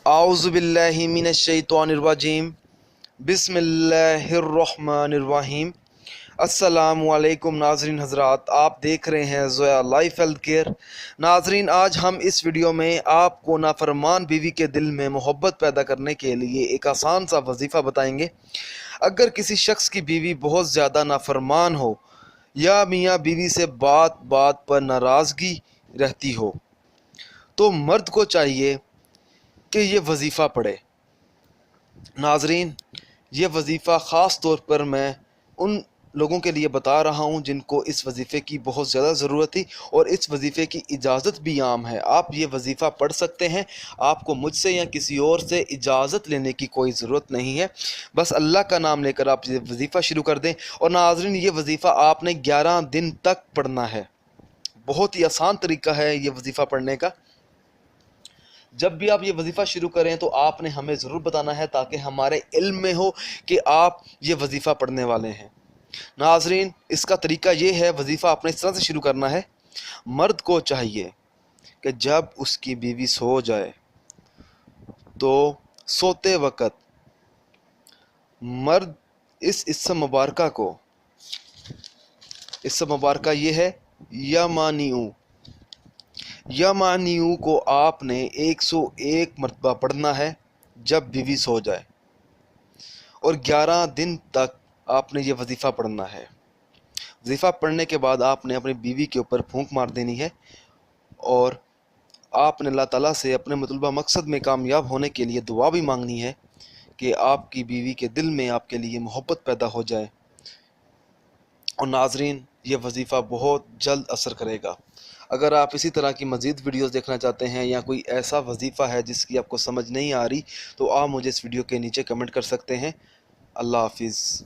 आऊज़ु बिल्लाहि मिनश शैतानिर रजीम बिस्मिल्लाहिर्रहमानिर्रहीम। अस्सलामु अलैकुम नाज़रीन हज़रात, आप देख रहे हैं ज़ोया लाइफ हेल्थ केयर। नाज़रीन, आज हम इस वीडियो में आपको नाफरमान बीवी के दिल में मोहब्बत पैदा करने के लिए एक आसान सा वजीफ़ा बताएंगे। अगर किसी शख्स की बीवी बहुत ज़्यादा नाफरमान हो या मियाँ बीवी से बात बात पर नाराज़गी रहती हो तो मर्द को चाहिए कि ये वजीफ़ा पढ़े। नाजरीन, ये वजीफ़ा ख़ास तौर पर मैं उन लोगों के लिए बता रहा हूँ जिनको इस वजीफ़े की बहुत ज़्यादा ज़रूरत थी और इस वजीफ़े की इजाज़त भी आम है। आप ये वजीफ़ा पढ़ सकते हैं, आपको मुझसे या किसी और से इजाज़त लेने की कोई ज़रूरत नहीं है। बस अल्लाह का नाम लेकर आप ये वजीफ़ा शुरू कर दें। और नाजरीन, ये वजीफ़ा आपने 11 दिन तक पढ़ना है। बहुत ही आसान तरीका है ये वजीफ़ा पढ़ने का। जब भी आप ये वजीफ़ा शुरू करें तो आपने हमें ज़रूर बताना है ताकि हमारे इल्म में हो कि आप ये वजीफ़ा पढ़ने वाले हैं। नाजरीन, इसका तरीका ये है, वजीफ़ा आपने इस तरह से शुरू करना है। मर्द को चाहिए कि जब उसकी बीवी सो जाए तो सोते वक़्त मर्द इस इसम मुबारका ये है या मानियू को आपने 101 मरतबा पढ़ना है जब बीवी सो जाए, और 11 दिन तक आपने ये वजीफ़ा पढ़ना है। वजीफ़ा पढ़ने के बाद आपने अपनी बीवी के ऊपर फूंक मार देनी है और आपने अल्लाह ताला से अपने मतलूबा मकसद में कामयाब होने के लिए दुआ भी मांगनी है कि आपकी बीवी के दिल में आपके लिए मोहब्बत पैदा हो जाए। और नाजरीन, ये वजीफ़ा बहुत जल्द असर करेगा। अगर आप इसी तरह की मज़ीद वीडियोस देखना चाहते हैं या कोई ऐसा वजीफ़ा है जिसकी आपको समझ नहीं आ रही तो आप मुझे इस वीडियो के नीचे कमेंट कर सकते हैं। अल्लाह हाफिज़।